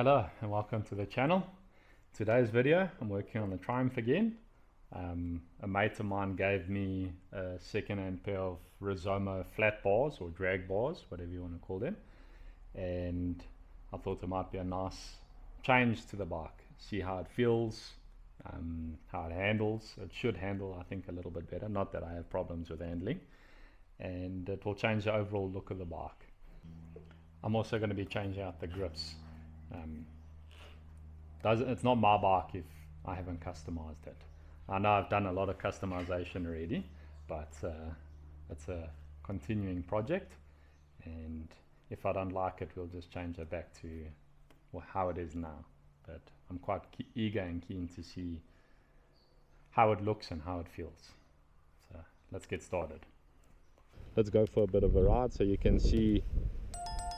Hello and welcome to the channel. Today's video I'm working on the Triumph again. A mate of mine gave me a second-hand pair of Rizoma flat bars or drag bars, whatever you want to call them, and I thought it might be a nice change to the bike. See how it feels, how it handles. It should handle, I think, a little bit better, not that I have problems with handling, and it will change the overall look of the bike. I'm also going to be changing out the grips. It's not my bike if I haven't customized it. I know I've done a lot of customization already, but it's a continuing project, and if I don't like it, we'll just change it back to how it is now. But I'm quite eager and keen to see how it looks and how it feels. So let's get started. Let's go for a bit of a ride so you can see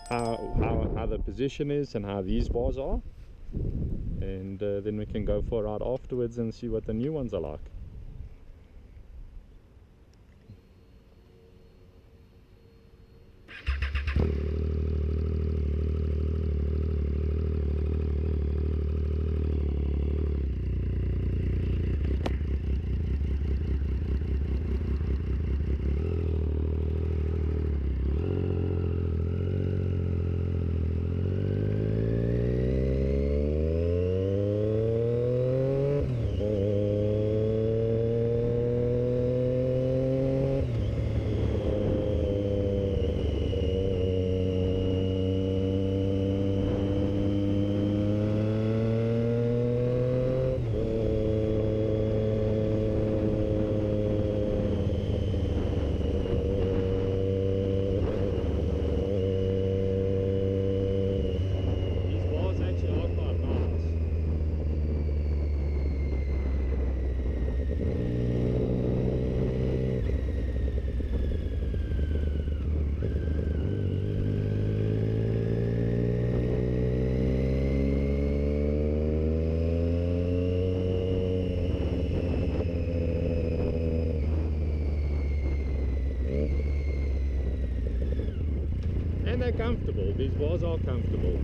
how the position is and how these bars are, and then we can go for a ride afterwards and see what the new ones are like. And they're comfortable. These bars are comfortable.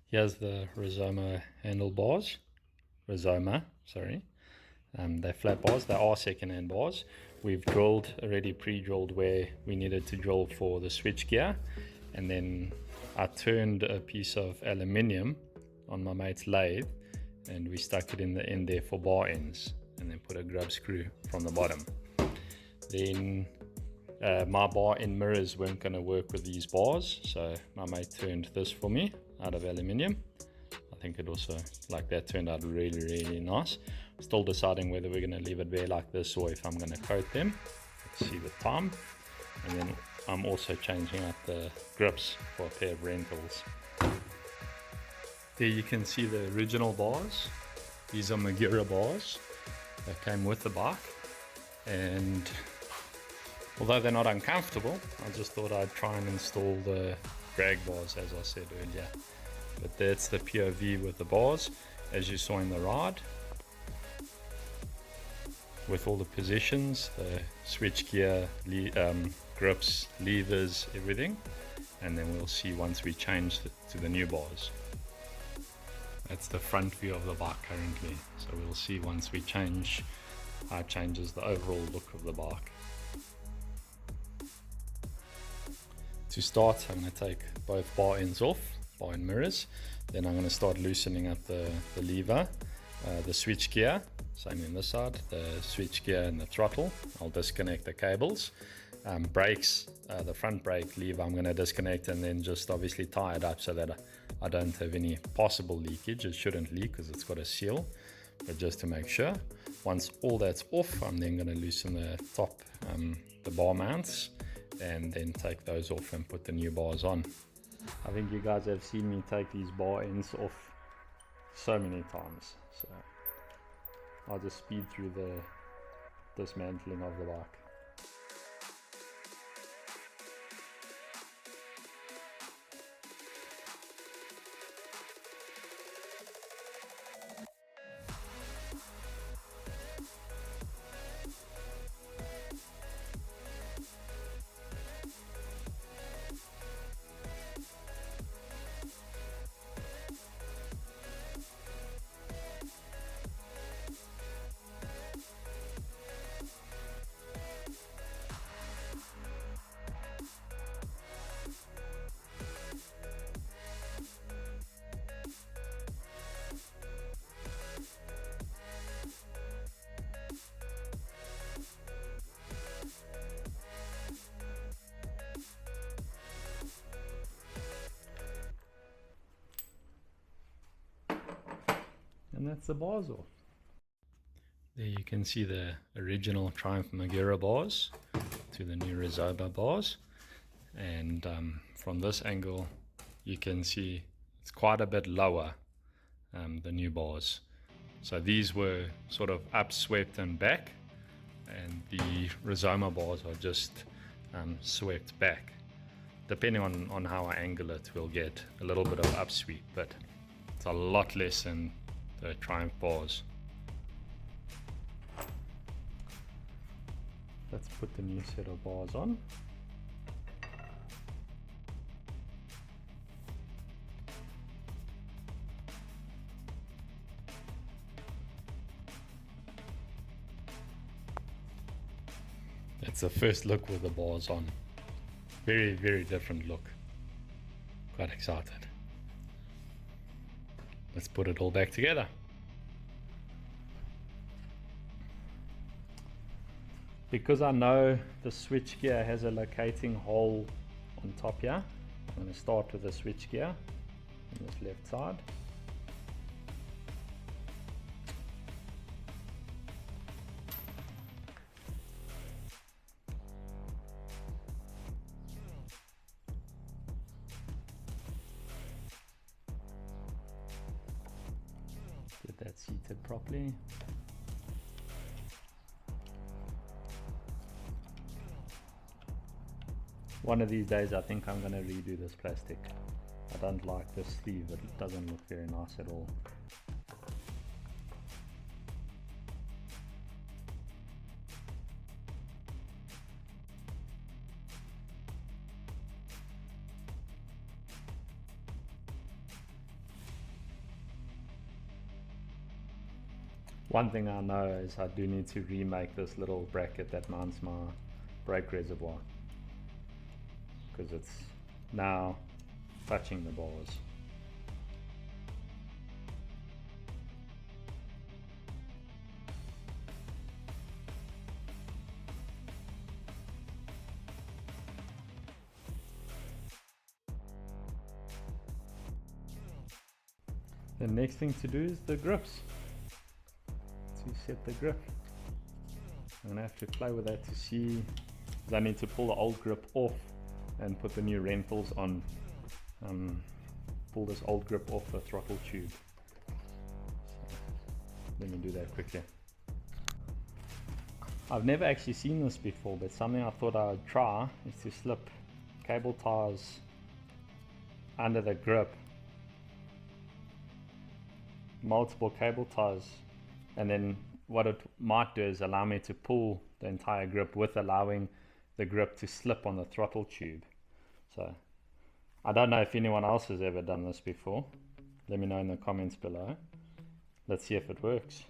Here's the Rizoma handlebars. They're flat bars. They are second-hand bars. We've drilled already, pre-drilled where we needed to drill for the switch gear, and then I turned a piece of aluminium on my mate's lathe, and we stuck it in the end there for bar ends, and then put a grub screw from the bottom. Then my bar end mirrors weren't going to work with these bars, so my mate turned this for me out of aluminium. I think it also, like that, turned out really nice. Still deciding whether we're going to leave it bare like this or if I'm going to coat them. Let's see with time. And then I'm also changing out the grips for a pair of Renthals. There you can see the original bars. These are Magura bars that came with the bike, and although they're not uncomfortable, I just thought I'd try and install the drag bars, as I said earlier. But that's the POV with the bars, as you saw in the ride, with all the positions, the switch gear, grips, levers, everything. And then we'll see once we change to the new bars. That's the front view of the bike currently, so we'll see once we change how it changes the overall look of the bike. To start, I'm going to take both bar ends off, bar end mirrors. Then I'm going to start loosening up the lever, the switch gear, same in this side, the switch gear and the throttle. I'll disconnect the cables. Brakes, the front brake lever I'm going to disconnect, and then just obviously tie it up so that I don't have any possible leakage. It shouldn't leak because it's got a seal, but just to make sure. Once all that's off, I'm then going to loosen the top, the bar mounts, and then take those off and put the new bars on. I think you guys have seen me take these bar ends off so many times, so I'll just speed through the dismantling of the bike. And that's the bars off. There you can see the original Triumph Magera bars to the new Rizoma bars, and from this angle you can see it's quite a bit lower, the new bars. So these were sort of upswept and back, and the Rizoma bars are just swept back. Depending on how I angle it, we'll get a little bit of upsweep, but it's a lot less than the Triumph bars. Let's put the new set of bars on. That's the first look with the bars on. Very, very different look. Quite excited. Let's put it all back together. Because I know the switch gear has a locating hole on top here, I'm going to start with the switch gear on this left side. Get that seated properly. One of these days I think I'm going to redo this plastic. I don't like this sleeve, it doesn't look very nice at all. One thing I know is I do need to remake this little bracket that mounts my brake reservoir, because it's now touching the bars. The next thing to do is the grips. To set the grip, I'm gonna have to play with that to see, because I need to pull the old grip off and put the new Renthals on. Pull this old grip off the throttle tube. So let me do that quickly. I've never actually seen this before, but something I thought I would try is to slip cable ties under the grip, multiple cable ties, and then what it might do is allow me to pull the entire grip with allowing the grip to slip on the throttle tube. So I don't know if anyone else has ever done this before. Let me know in the comments below. Let's see if it works.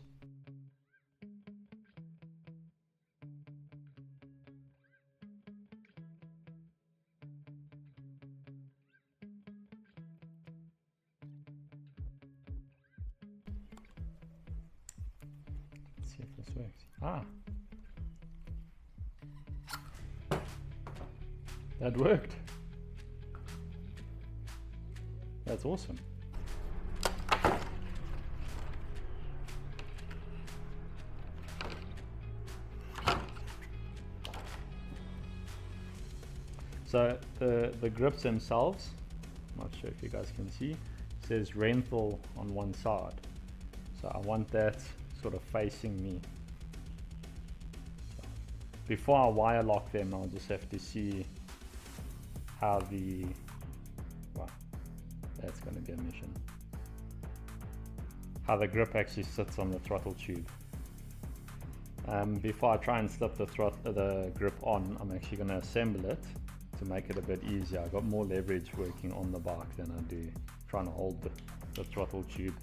Let's see if this works. Ah, that worked. That's awesome. So the grips themselves not sure if you guys can see, it says Renthal on one side. So I want that sort of facing me. Before I wire lock them, I'll just have to see how wow, that's going to be a mission. How the grip actually sits on the throttle tube. Before I try and slip the grip on, I'm actually going to assemble it to make it a bit easier. I've got more leverage working on the bike than I do trying to hold the throttle tube.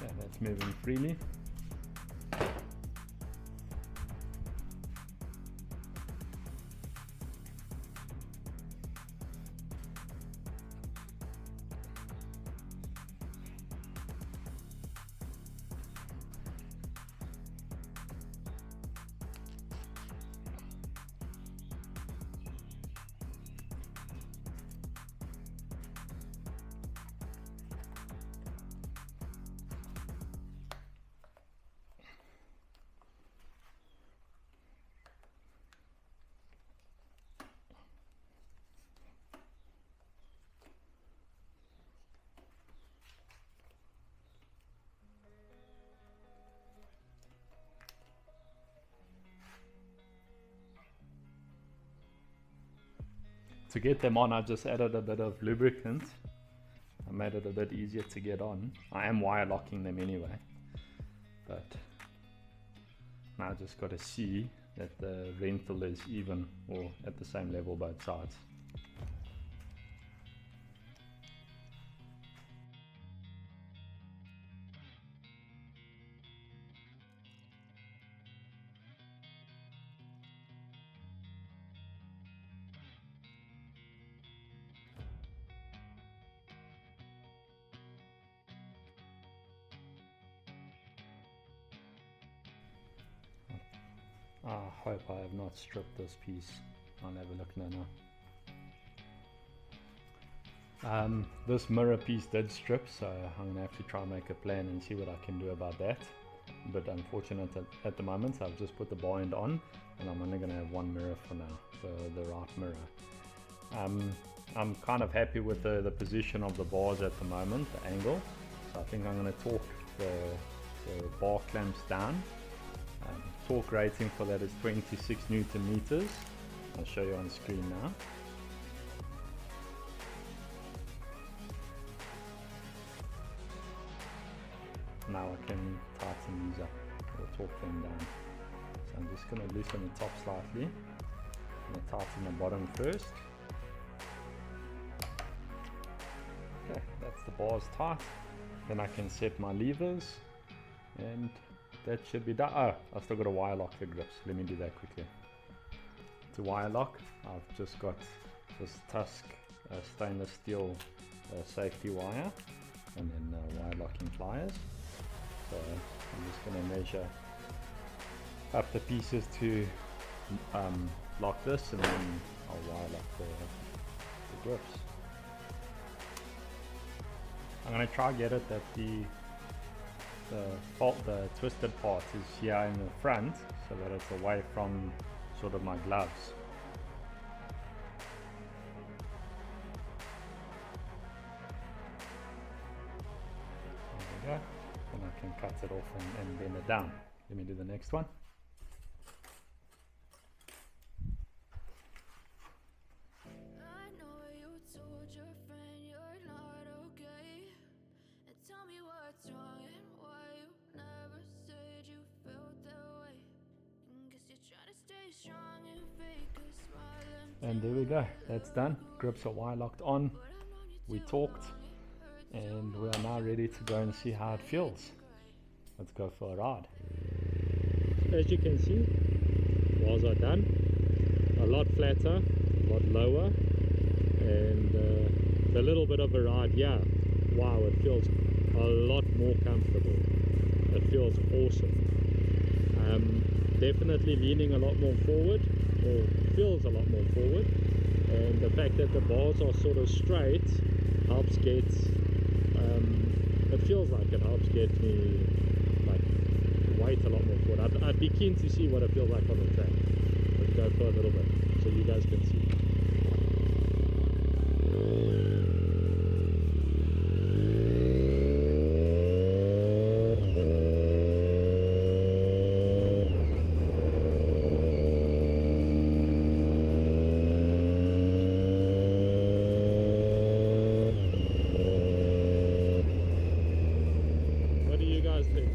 Yeah, that's moving freely. To get them on, I just added a bit of lubricant. I made it a bit easier to get on. I am wire locking them anyway, but now I just got to see that the Renthal is even or at the same level both sides. I hope I have not stripped this piece. I'll have a look now. This mirror piece did strip, so I'm gonna have to try and make a plan and see what I can do about that. But unfortunate at the moment, so I've just put the bind on, and I'm only gonna have one mirror for now, the right mirror. I'm kind of happy with the position of the bars at the moment, the angle. So I think I'm gonna torque the bar clamps down. Torque rating for that is 26 Newton meters. I'll show you on screen now. Now I can tighten these up or torque them down. So I'm just going to loosen the top slightly. I'm going to tighten the bottom first. Okay, that's the bars tight. Then I can set my levers and that should be done. Oh, I've still got to wire lock the grips. Let me do that quickly. To wire lock, I've just got this Tusk stainless steel safety wire and then wire locking pliers. So I'm just going to measure up the pieces to lock this, and then I'll wire lock the grips. I'm going to try get it that the twisted part is here in the front, so that it's away from sort of my gloves. There we go. Then I can cut it off and bend it down. Let me do the next one. And there we go, that's done. Grips are wire locked on. We talked. and we are now ready to go and see how it feels. Let's go for a ride. As you can see, bars are done, a lot flatter, a lot lower, and a little bit of a ride. Yeah, wow, it feels a lot more comfortable. It feels awesome. Definitely leaning a lot more forward, or feels a lot more forward, and the fact that the bars are sort of straight helps get, it feels like it helps get me like weight a lot more forward. I'd be keen to see what it feels like on the track. Let's go for a little bit so you guys can see. What do you guys think?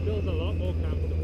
Feels a lot more comfortable.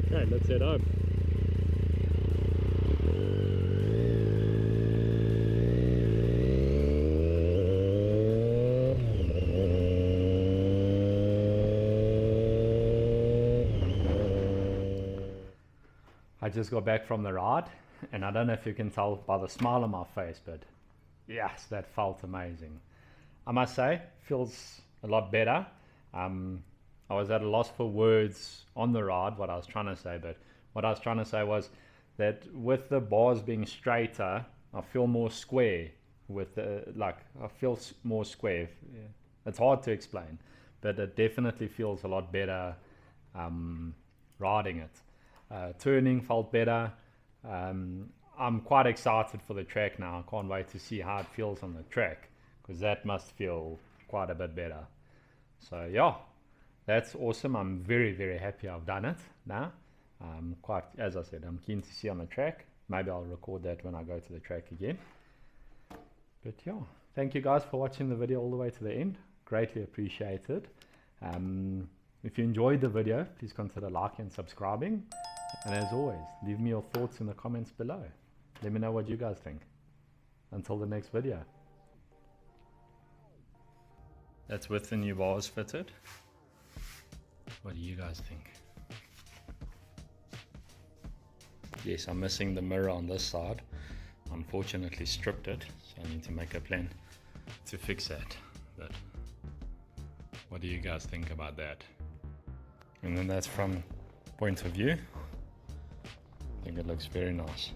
Okay, let's head home. I just got back from the ride, and I don't know if you can tell by the smile on my face, but yes, that felt amazing. I must say, feels a lot better. I was at a loss for words on the ride, what I was trying to say, but what I was trying to say was that with the bars being straighter, I feel more square with the, I feel more square. Yeah. It's hard to explain, but it definitely feels a lot better riding it. Turning felt better. I'm quite excited for the track now. I can't wait to see how it feels on the track, because that must feel quite a bit better. So yeah, that's awesome. I'm very, very happy I've done it now. Quite, as I said, I'm keen to see on the track. Maybe I'll record that when I go to the track again. But yeah, thank you guys for watching the video all the way to the end. Greatly appreciated. If you enjoyed the video, please consider liking and subscribing. And as always, leave me your thoughts in the comments below. Let me know what you guys think. Until the next video. That's with the new bars fitted. What do you guys think? Yes, I'm missing the mirror on this side. Unfortunately stripped it, so I need to make a plan to fix that. But what do you guys think about that? And then that's from point of view. I think it looks very nice.